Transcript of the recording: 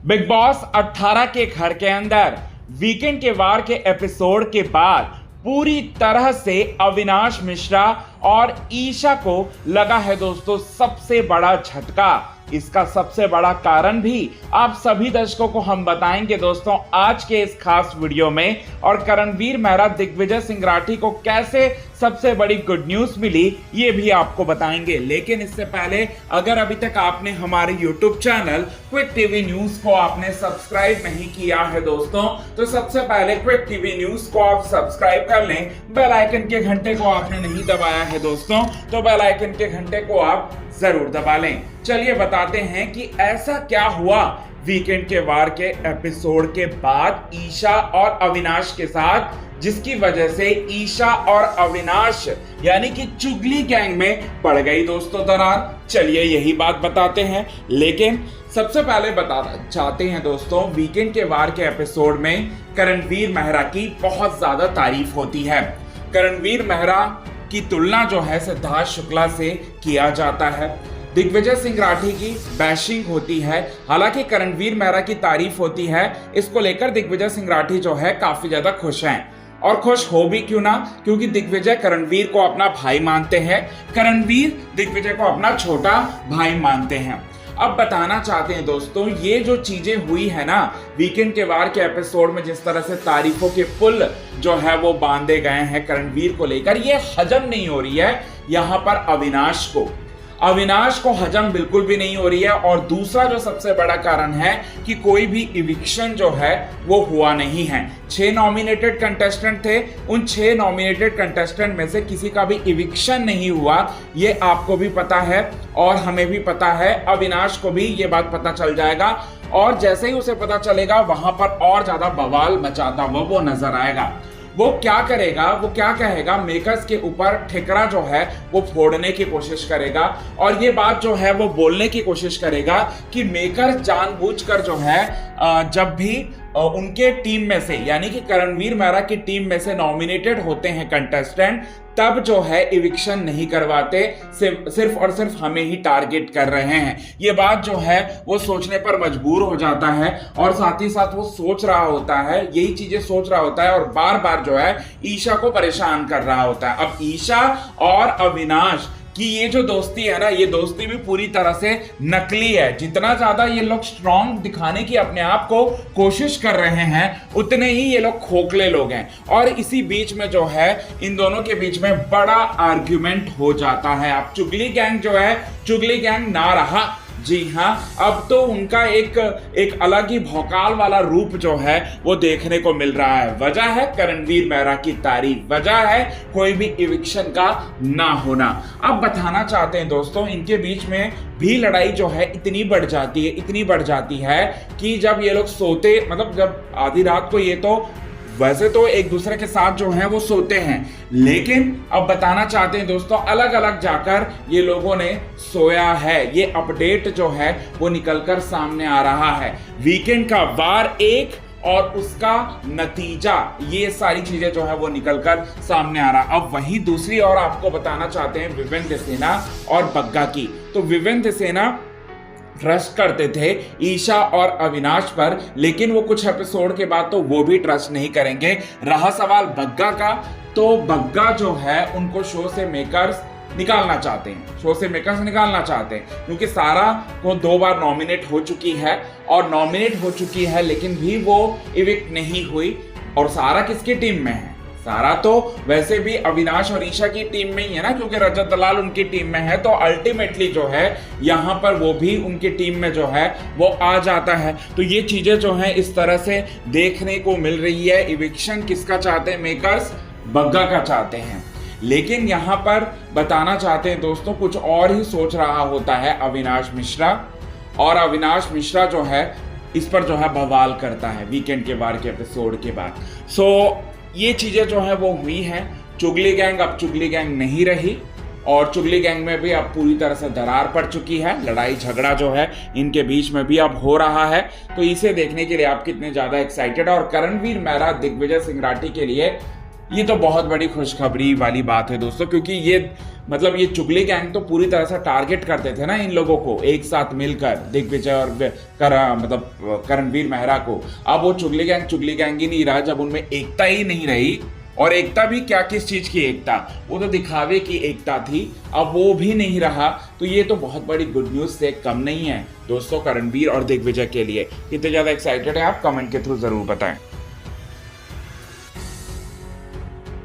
Big boss 18 के घर के अंदर वीकेंड के वार के एपिसोड के बाद पूरी तरह से अविनाश मिश्रा और ईशा को लगा है दोस्तों सबसे बड़ा झटका। इसका सबसे बड़ा कारण भी आप सभी दर्शकों को हम बताएंगे दोस्तों आज के इस खास वीडियो में। और करणवीर मेहरा दिग्विजय सिंह राठी को कैसे सबसे बड़ी गुड न्यूज मिली ये भी आपको बताएंगे। लेकिन इससे पहले अगर अभी तक आपने हमारे YouTube channel quick TV news को आपने सब्सक्राइब नहीं किया है दोस्तों, तो सबसे पहले क्विक टीवी न्यूज को आप सब्सक्राइब कर लें। बेल आइकन के घंटे को आपने नहीं दबाया है दोस्तों, तो बेल आइकन के घंटे को आप जरूर दबा लें। चलिए बताते हैं कि ऐसा क्या हुआ वीकेंड के वार के एपिसोड के बाद ईशा और अविनाश के साथ, जिसकी वजह से ईशा और अविनाश यानी कि चुगली गैंग में पड़ गई दोस्तों दरार। चलिए यही बात बताते हैं। लेकिन सबसे पहले बताना चाहते हैं दोस्तों, वीकेंड के वार के एपिसोड में करणवीर मेहरा की बहुत ज्यादा तारीफ होती है। करणवीर मेहरा की तुलना जो है सिद्धार्थ शुक्ला से किया जाता है। दिग्विजय सिंह राठी की बैशिंग होती है। हालांकि करणवीर मेहरा की तारीफ होती है, इसको लेकर दिग्विजय सिंह राठी जो है काफी ज्यादा खुश हैं। और खुश हो भी क्यों ना, क्योंकि दिग्विजय करणवीर को अपना भाई मानते हैं, करणवीर दिग्विजय को अपना छोटा भाई मानते हैं। अब बताना चाहते हैं दोस्तों, ये जो चीजें हुई है ना वीकेंड के वार के एपिसोड में, जिस तरह से तारीफों के पुल जो है वो बांधे गए हैं करणवीर को लेकर, ये हजम नहीं हो रही है यहाँ पर अविनाश को हजम बिल्कुल भी नहीं हो रही है। और दूसरा जो सबसे बड़ा कारण है कि कोई भी इविक्शन जो है वो हुआ नहीं है। 6 नॉमिनेटेड कंटेस्टेंट थे, उन 6 नॉमिनेटेड कंटेस्टेंट में से किसी का भी इविक्शन नहीं हुआ, ये आपको भी पता है और हमें भी पता है। अविनाश को भी ये बात पता चल जाएगा और जैसे ही उसे पता चलेगा वहां पर और ज्यादा बवाल मचाता हुआ वो नजर आएगा। वो क्या करेगा, वो क्या कहेगा, मेकर्स के ऊपर ठिकरा जो है वो फोड़ने की कोशिश करेगा और ये बात जो है वो बोलने की कोशिश करेगा कि मेकर्स जानबूझकर जो है जब भी उनके टीम में से यानी कि करणवीर मेहरा की टीम में से नॉमिनेटेड होते हैं कंटेस्टेंट, तब जो है इविक्शन नहीं करवाते, सिर्फ और सिर्फ हमें ही टारगेट कर रहे हैं। ये बात जो है वो सोचने पर मजबूर हो जाता है और साथ ही साथ वो सोच रहा होता है, यही चीजें सोच रहा होता है और बार बार जो है ईशा को परेशान कर रहा होता है। अब ईशा और अविनाश कि ये जो दोस्ती है ना, ये दोस्ती भी पूरी तरह से नकली है। जितना ज्यादा ये लोग स्ट्रांग दिखाने की अपने आप को कोशिश कर रहे हैं, उतने ही ये लोग खोखले लोग हैं। और इसी बीच में जो है इन दोनों के बीच में बड़ा आर्ग्यूमेंट हो जाता है। अब चुगली गैंग जो है, चुगली गैंग ना रहा, जी हाँ, अब तो उनका एक अलग ही भौकाल वाला रूप जो है वो देखने को मिल रहा है। वजह है करणवीर मेहरा की तारीफ, वजह है कोई भी इविक्शन का ना होना। अब बताना चाहते हैं दोस्तों, इनके बीच में भी लड़ाई जो है इतनी बढ़ जाती है कि जब ये लोग सोते, मतलब जब आधी रात को, ये तो वैसे तो एक दूसरे के साथ जो है वो सोते हैं, लेकिन अब बताना चाहते हैं दोस्तों अलग अलग जाकर ये लोगों ने सोया है। ये अपडेट जो है वो निकलकर सामने आ रहा है। वीकेंड का वार 1 और उसका नतीजा, ये सारी चीजें जो है वो निकलकर सामने आ रहा। अब वहीं दूसरी ओर आपको बताना चाहते हैं विवेन सेना और बग्गा की। तो विवेन सेना ट्रस्ट करते थे ईशा और अविनाश पर, लेकिन वो कुछ एपिसोड के बाद तो वो भी ट्रस्ट नहीं करेंगे। रहा सवाल बग्गा का, तो बग्गा जो है उनको शो से मेकर्स निकालना चाहते हैं, क्योंकि सारा को 2 बार नॉमिनेट हो चुकी है लेकिन भी वो इविक्ट नहीं हुई। और सारा किसकी टीम में है? सारा तो वैसे भी अविनाश और ईशा की टीम में ही है ना, क्योंकि रजत दलाल उनकी टीम में है, तो अल्टीमेटली जो है यहाँ पर वो भी उनकी टीम में जो है वो आ जाता है। तो ये चीजें जो है इस तरह से देखने को मिल रही है। इविक्शन किसका चाहते हैं मेकर्स? बग्गा का चाहते हैं। लेकिन यहाँ पर बताना चाहते हैं दोस्तों कुछ और ही सोच रहा होता है अविनाश मिश्रा, और अविनाश मिश्रा जो है इस पर जो है बवाल करता है वीकेंड के वार के एपिसोड के बाद। ये चीजें जो है वो हुई हैं। चुगली गैंग अब चुगली गैंग नहीं रही और चुगली गैंग में भी अब पूरी तरह से दरार पड़ चुकी है। लड़ाई झगड़ा जो है इनके बीच में भी अब हो रहा है। तो इसे देखने के लिए आप कितने ज्यादा एक्साइटेड? और करणवीर मेहरा दिग्विजय सिंह राठी के लिए ये तो बहुत बड़ी खुशखबरी वाली बात है दोस्तों, क्योंकि ये मतलब ये चुगली गैंग तो पूरी तरह से टारगेट करते थे ना इन लोगों को एक साथ मिलकर, दिग्विजय और करणवीर मेहरा को। अब वो चुगली गैंग ही नहीं रहा जब उनमें एकता ही नहीं रही। और एकता भी क्या, किस चीज की एकता, वो तो दिखावे की एकता थी, अब वो भी नहीं रहा। तो ये तो बहुत बड़ी गुड न्यूज से कम नहीं है दोस्तों, करणवीर और दिग्विजय के लिए। कितने ज्यादा एक्साइटेड है आप कमेंट के थ्रू जरूर बताएं।